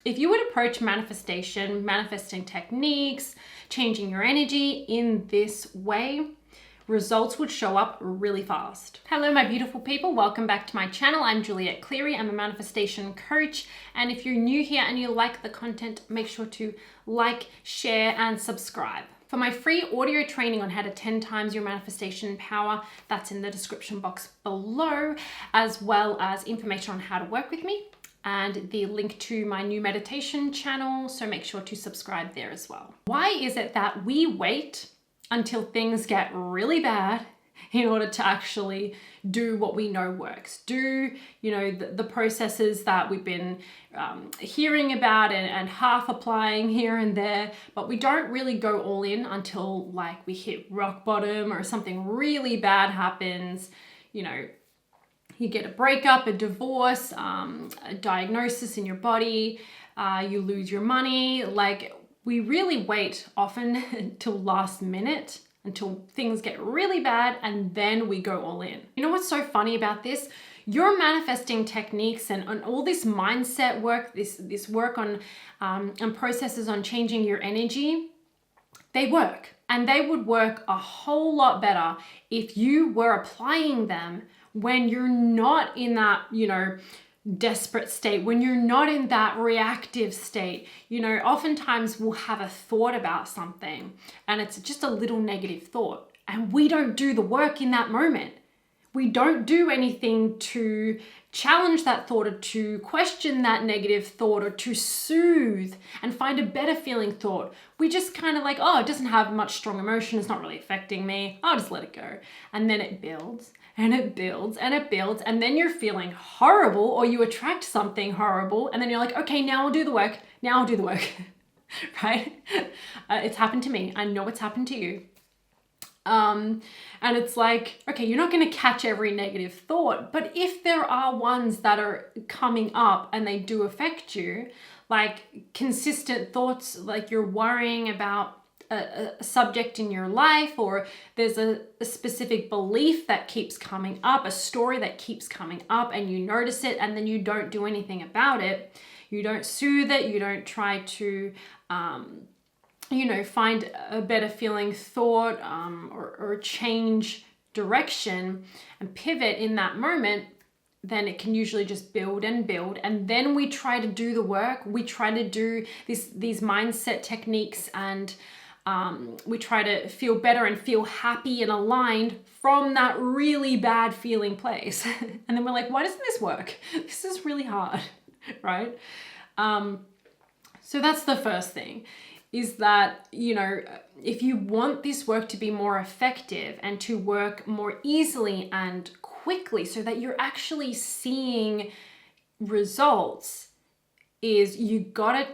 If you would approach manifestation, manifesting techniques, changing your energy in this way, results would show up really fast. Hello, my beautiful people. Welcome back to my channel. I'm Juliet Cleary. I'm a manifestation coach. And if you're new here and you like the content, make sure to like, share, and subscribe. For my free audio training on how to 10 times your manifestation power, that's in the description box below, as well as information on how to work with me and the link to my new meditation channel. So make sure to subscribe there as well. Why is it that we wait until things get really bad in order to actually do what we know works? Do, the processes that we've been hearing about and half applying here and there, but we don't really go all in until like we hit rock bottom or something really bad happens. You get a breakup, a divorce, a diagnosis in your body, you lose your money. Like, we really wait often until last minute, until things get really bad, and then we go all in. You know what's so funny about this? Your manifesting techniques and all this mindset work, this work on and processes on changing your energy, they work. And they would work a whole lot better if you were applying them when you're not in that, desperate state, when you're not in that reactive state. Oftentimes we'll have a thought about something and it's just a little negative thought, and we don't do the work in that moment. We don't do anything to challenge that thought or to question that negative thought or to soothe and find a better feeling thought. We just kind of like, oh, it doesn't have much strong emotion, it's not really affecting me, I'll just let it go. And then it builds and it builds and it builds, and then you're feeling horrible, or you attract something horrible, and then you're like, okay, now I'll do the work, right? It's happened to me. I know it's happened to you. And it's like, okay, you're not going to catch every negative thought, but if there are ones that are coming up and they do affect you, like consistent thoughts, like you're worrying about a subject in your life, or there's a specific belief that keeps coming up, a story that keeps coming up, and you notice it and then you don't do anything about it. You don't soothe it. You don't try to, find a better feeling thought or change direction and pivot in that moment, then it can usually just build and build. And then we try to do the work. We try to do these mindset techniques, and we try to feel better and feel happy and aligned from that really bad feeling place. And then we're like, why doesn't this work? This is really hard, right? So that's the first thing, is that, if you want this work to be more effective and to work more easily and quickly so that you're actually seeing results, is you gotta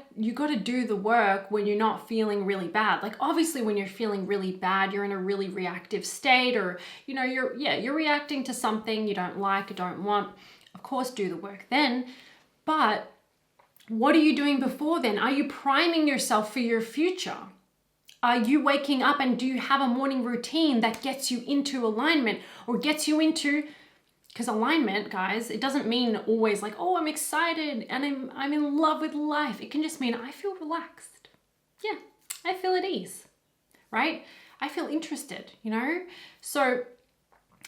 do the work when you're not feeling really bad. Like, obviously when you're feeling really bad, you're in a really reactive state, or you're reacting to something you don't like or don't want. Of course, do the work then, but what are you doing before then? Are you priming yourself for your future? Are you waking up, and do you have a morning routine that gets you into alignment, or gets you into, because alignment, guys, it doesn't mean always like, oh, I'm excited and I'm in love with life. It can just mean I feel relaxed. Yeah, I feel at ease, right? I feel interested, So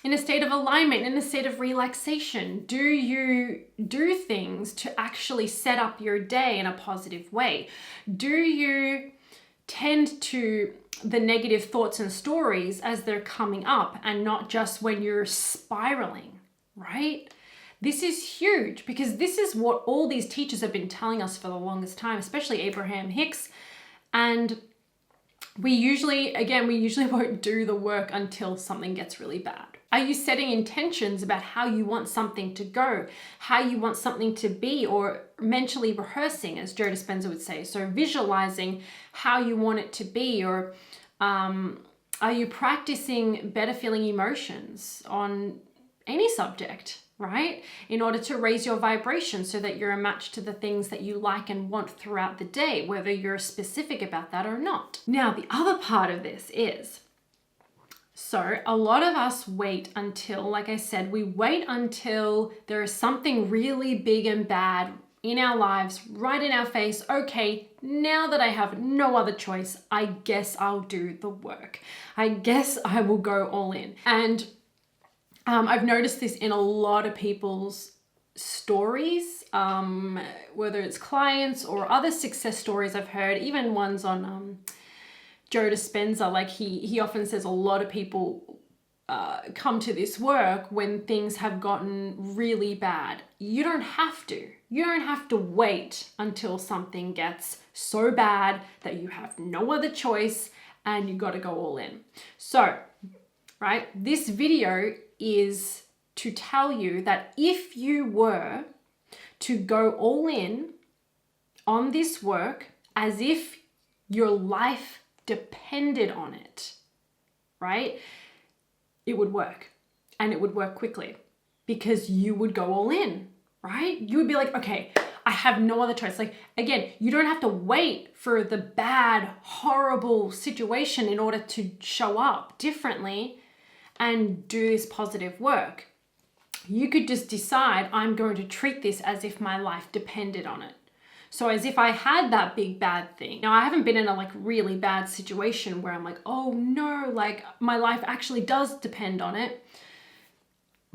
in a state of alignment, in a state of relaxation, do you do things to actually set up your day in a positive way? Do you tend to the negative thoughts and stories as they're coming up, and not just when you're spiraling? Right? This is huge, because this is what all these teachers have been telling us for the longest time, especially Abraham Hicks. And we usually won't do the work until something gets really bad. Are you setting intentions about how you want something to go, how you want something to be, or mentally rehearsing, as Joe Dispenza would say? So visualizing how you want it to be, or are you practicing better feeling emotions on any subject, right? In order to raise your vibration so that you're a match to the things that you like and want throughout the day, whether you're specific about that or not. Now, the other part of this is, so a lot of us wait until, like I said, we wait until there is something really big and bad in our lives, right in our face. Okay, now that I have no other choice, I guess I'll do the work. I guess I will go all in. And I've noticed this in a lot of people's stories, whether it's clients or other success stories I've heard, even ones on Joe Dispenza. Like he often says a lot of people come to this work when things have gotten really bad. You don't have to. You don't have to wait until something gets so bad that you have no other choice and you got to go all in. So, right, this video is to tell you that if you were to go all in on this work as if your life depended on it, right? It would work, and it would work quickly because you would go all in, right? You would be like, okay, I have no other choice. Like, again, you don't have to wait for the bad, horrible situation in order to show up differently and do this positive work. You could just decide, I'm going to treat this as if my life depended on it. So as if I had that big bad thing. Now, I haven't been in a like really bad situation where I'm like, oh no, like my life actually does depend on it.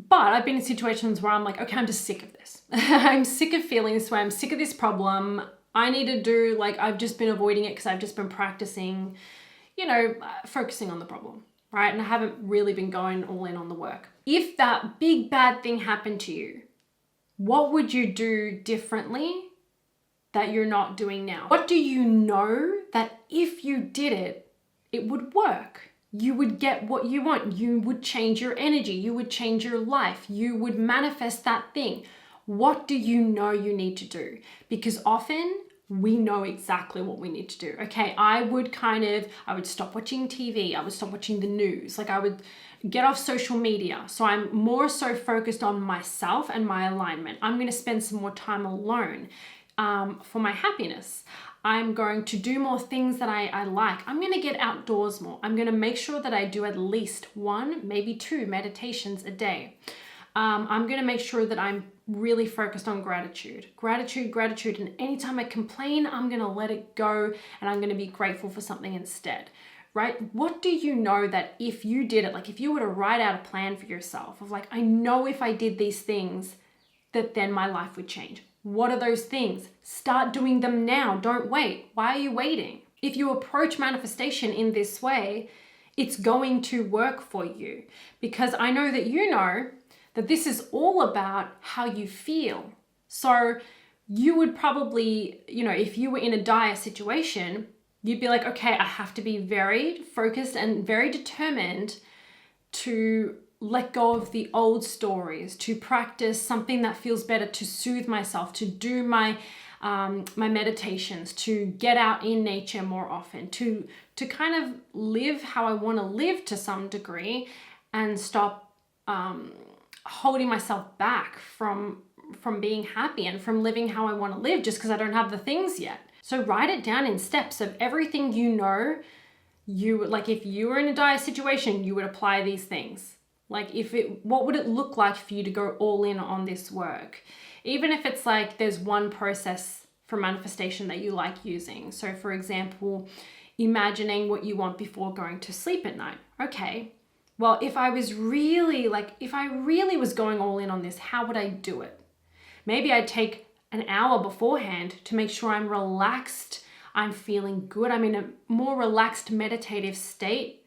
But I've been in situations where I'm like, okay, I'm just sick of this. I'm sick of feeling this way. I'm sick of this problem. I need to do, like, I've just been avoiding it because I've just been practicing, focusing on the problem, right? And I haven't really been going all in on the work. If that big bad thing happened to you, what would you do differently that you're not doing now? What do you know that if you did it, it would work? You would get what you want. You would change your energy. You would change your life. You would manifest that thing. What do you know you need to do? Because often we know exactly what we need to do. Okay, I would stop watching TV. I would stop watching the news. Like, I would get off social media. So I'm more so focused on myself and my alignment. I'm going to spend some more time alone. For my happiness. I'm going to do more things that I like. I'm going to get outdoors more. I'm going to make sure that I do at least 1, maybe 2 meditations a day. I'm going to make sure that I'm really focused on gratitude. Gratitude. And anytime I complain, I'm going to let it go and I'm going to be grateful for something instead. Right? What do you know that if you did it, like if you were to write out a plan for yourself of like, I know if I did these things, that then my life would change. What are those things? Start doing them now. Don't wait. Why are you waiting? If you approach manifestation in this way, it's going to work for you, because I know that you know that this is all about how you feel. So you would probably, if you were in a dire situation, you'd be like, okay, I have to be very focused and very determined to let go of the old stories, to practice something that feels better, to soothe myself, to do my meditations, to get out in nature more often, to kind of live how I want to live to some degree, and stop holding myself back from being happy and from living how I want to live just because I don't have the things yet. So write it down in steps of everything you know. If you were in a dire situation, you would apply these things. Like what would it look like for you to go all in on this work? Even if it's like there's one process for manifestation that you like using. So for example, imagining what you want before going to sleep at night. Okay, well, if I really was going all in on this, how would I do it? Maybe I'd take an hour beforehand to make sure I'm relaxed, I'm feeling good, I'm in a more relaxed meditative state.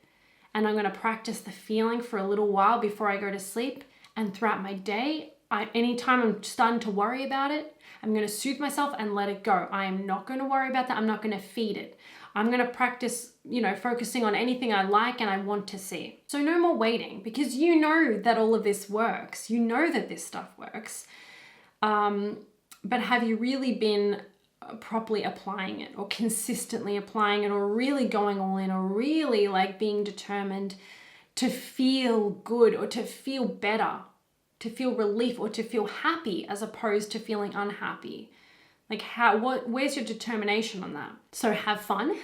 And I'm going to practice the feeling for a little while before I go to sleep. And throughout my day, anytime I'm starting to worry about it, I'm going to soothe myself and let it go. I am not going to worry about that. I'm not going to feed it. I'm going to practice, focusing on anything I like and I want to see. So no more waiting, because you know that all of this works. You know that this stuff works. But have you really been properly applying it, or consistently applying it, or really going all in, or really like being determined to feel good, or to feel better, to feel relief, or to feel happy as opposed to feeling unhappy? Like where's your determination on that? So have fun.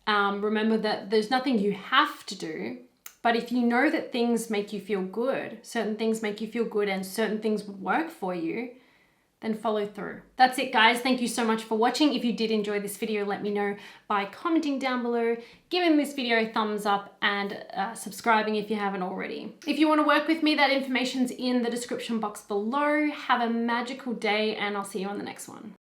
Remember that there's nothing you have to do, but if you know that things make you feel good, certain things make you feel good and certain things would work for you, then follow through. That's it, guys. Thank you so much for watching. If you did enjoy this video, let me know by commenting down below, giving this video a thumbs up, and subscribing if you haven't already. If you want to work with me, that information's in the description box below. Have a magical day, and I'll see you on the next one.